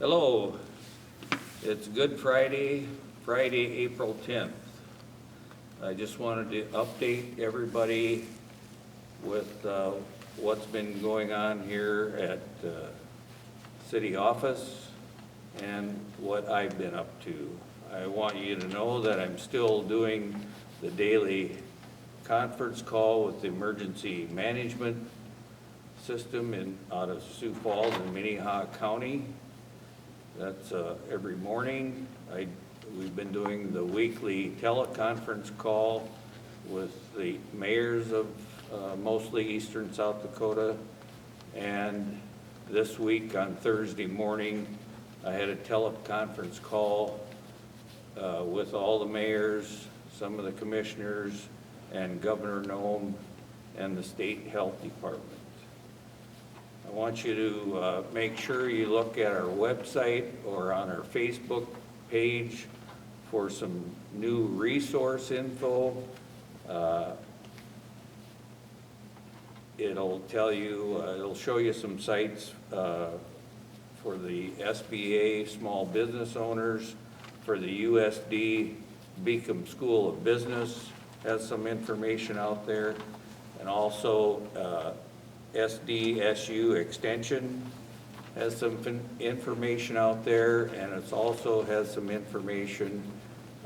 Hello, it's Good Friday, April 10th. I just wanted to update everybody with what's been going on here at City Office and what I've been up to. I want you to know that I'm still doing the daily conference call with the Emergency Management System out of Sioux Falls in Minnehaha County. That's every morning. We've been doing the weekly teleconference call with the mayors of mostly eastern South Dakota. And this week on Thursday morning, I had a teleconference call with all the mayors, some of the commissioners, and Governor Nome and the State Health Department. I want you to make sure you look at our website or on our Facebook page for some new resource info. It'll tell you, it'll show you some sites for the SBA, small business owners, for the USD Beacom School of Business has some information out there, and also SDSU Extension has some information out there, and it also has some information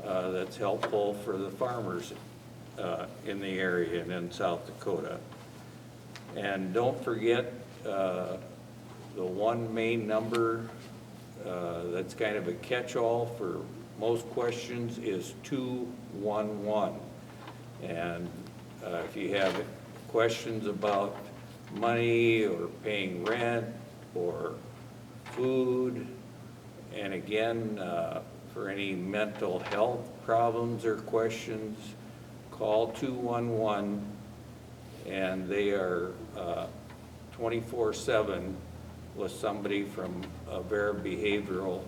that's helpful for the farmers in the area and in South Dakota. And don't forget the one main number that's kind of a catch-all for most questions is 211. And if you have questions about money or paying rent or food, and again, for any mental health problems or questions, call 211, and they are 24/7 with somebody from Vera Behavioral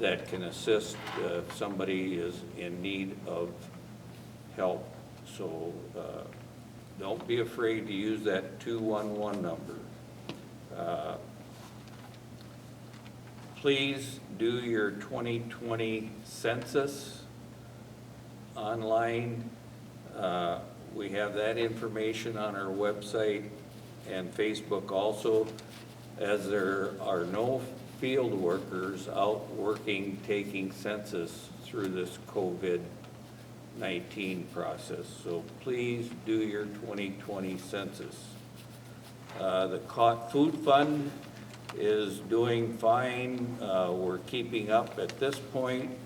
that can assist if somebody is in need of help. So don't be afraid to use that 211 number. Please do your 2020 census online. We have that information on our website and Facebook also, as there are no field workers out working, taking census through this COVID-19 process. So please do your 2020 census. The Caught Food Fund is doing fine. We're keeping up at this point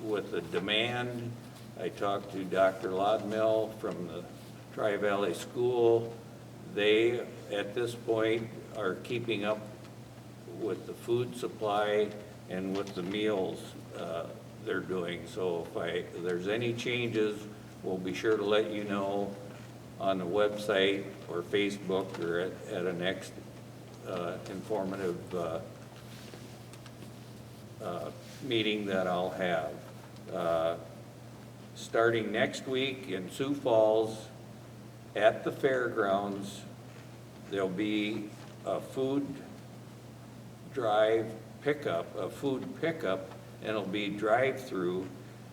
with the demand. I talked to Dr. Lodmill from the Tri-Valley School. They, at this point, are keeping up with the food supply and with the meals they're doing. So if there's any changes, we'll be sure to let you know on the website or Facebook or at a next informative meeting that I'll have. Starting next week in Sioux Falls at the fairgrounds, there'll be a food drive pickup, a food pickup, and it'll be drive-through,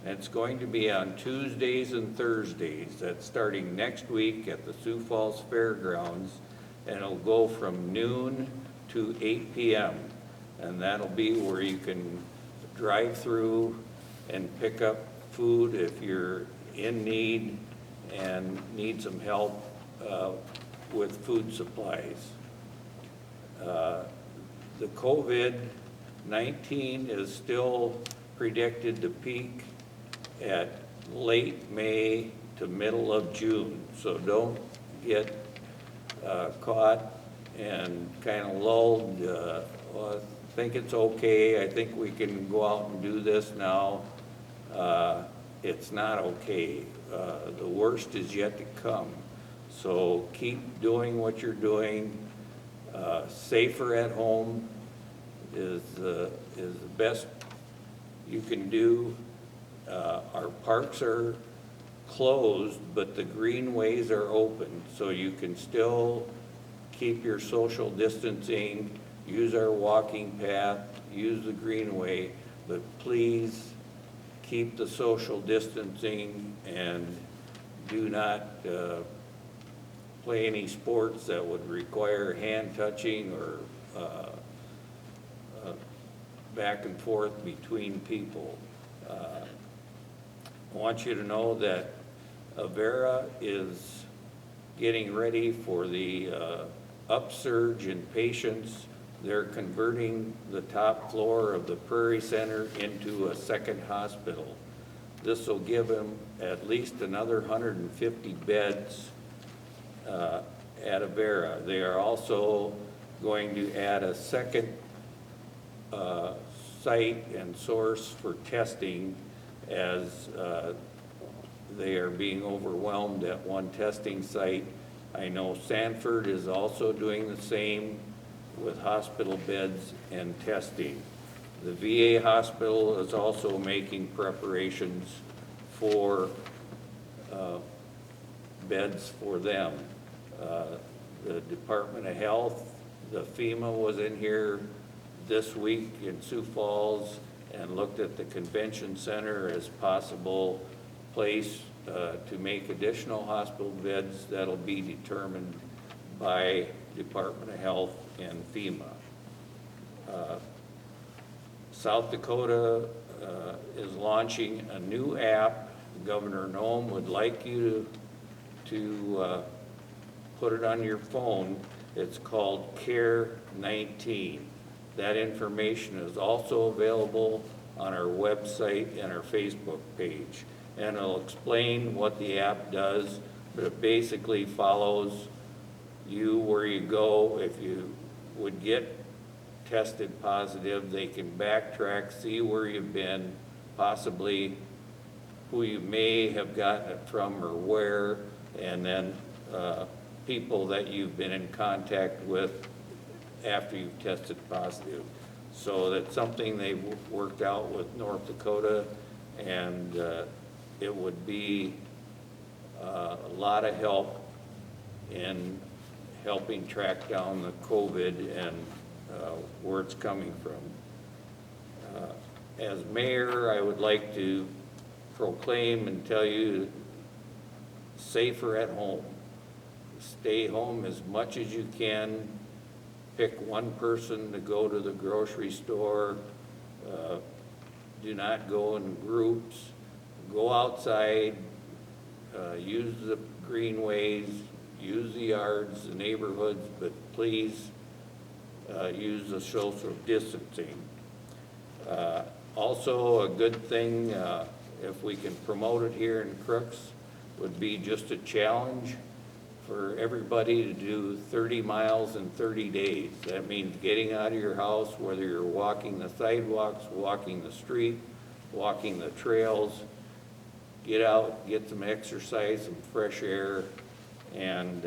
and it's going to be on Tuesdays and Thursdays. That's starting next week at the Sioux Falls Fairgrounds, and it'll go from noon to 8 p.m. And that'll be where you can drive through and pick up food if you're in need and need some help with food supplies. The COVID-19 is still predicted to peak at late May to middle of June. So don't get caught and kind of lulled. Well, I think it's okay. I think we can go out and do this now. It's not okay. The worst is yet to come. So keep doing what you're doing. Safer at home is the best you can do. Our parks are closed, but the greenways are open, so you can still keep your social distancing use our walking path, use the greenway, but please keep the social distancing and do not play any sports that would require hand touching or back and forth between people. I want you to know that Avera is getting ready for the upsurge in patients. They're converting the top floor of the Prairie Center into a second hospital. This will give them at least another 150 beds at Avera. They are also going to add a second site and source for testing as they are being overwhelmed at one testing site. I know Sanford is also doing the same with hospital beds and testing. The VA hospital is also making preparations for beds for them. The Department of Health, the FEMA was in here this week in Sioux Falls and looked at the convention center as possible place to make additional hospital beds. That'll be determined by Department of Health and FEMA. South Dakota is launching a new app. Governor Noem would like you to put it on your phone. It's called Care 19. That information is also available on our website and our Facebook page. And it'll explain what the app does, but it basically follows you where you go. If you would get tested positive, they can backtrack, see where you've been, possibly who you may have gotten it from or where, and then people that you've been in contact with after you've tested positive. So that's something they've worked out with North Dakota, and it would be a lot of help in helping track down the COVID and where it's coming from. As mayor, I would like to proclaim and tell you, safer at home. Stay home as much as you can. Pick one person to go to the grocery store. Do not go in groups. Go outside, use the greenways, use the yards, the neighborhoods, but please use the social distancing. Also, a good thing, if we can promote it here in Crooks, would be just a challenge for everybody to do 30 miles in 30 days. That means getting out of your house, whether you're walking the sidewalks, walking the street, walking the trails. Get out, get some exercise, some fresh air, and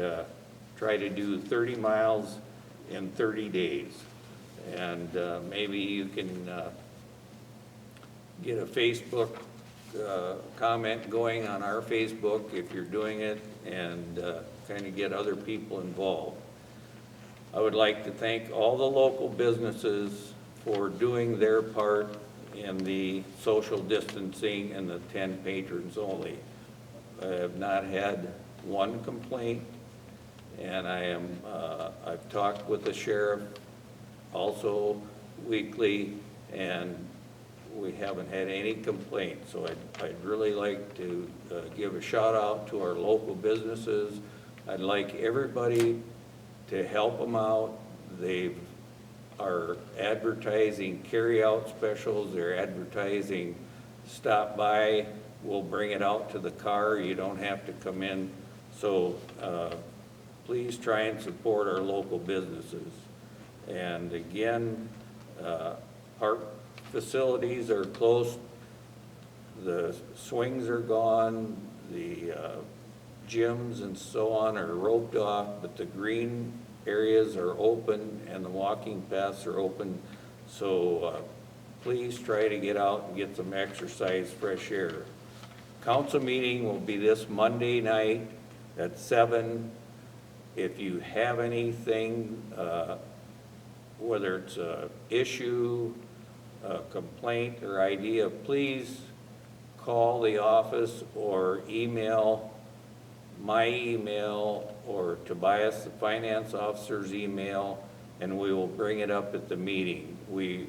try to do 30 miles in 30 days. And maybe you can get a Facebook comment going on our Facebook if you're doing it, and kind of get other people involved. I would like to thank all the local businesses for doing their part in the social distancing and the 10 patrons only. I have not had one complaint, and I've talked with the sheriff also weekly, and we haven't had any complaints. So I'd really like to give a shout out to our local businesses. I'd like everybody to help them out. They are advertising carry-out specials. They're advertising stop by, we'll bring it out to the car. You don't have to come in. So please try and support our local businesses. And again, park facilities are closed. The swings are gone. The gyms and so on are roped off, but the green areas are open and the walking paths are open. So please try to get out and get some exercise, fresh air. Council meeting will be this Monday night at 7. If you have anything whether it's a issue, a complaint, or idea, please call the office or email my email or Tobias, the finance officer's email, and we will bring it up at the meeting. We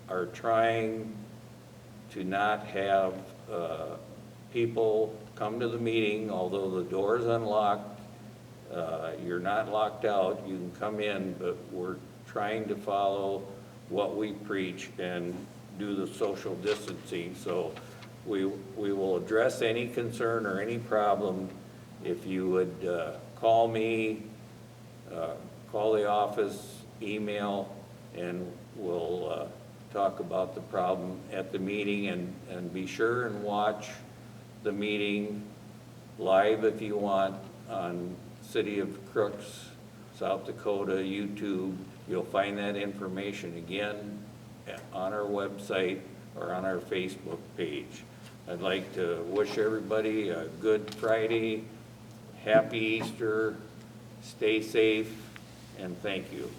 are trying to not have people come to the meeting, although the door is unlocked. You're not locked out, you can come in, but we're trying to follow what we preach and do the social distancing. So we will address any concern or any problem. If you would call me, call the office, email, and we'll talk about the problem at the meeting, and be sure and watch the meeting live if you want on City of Crooks, South Dakota YouTube. You'll find that information again on our website or on our Facebook page. I'd like to wish everybody a good Friday, happy Easter, stay safe, and thank you.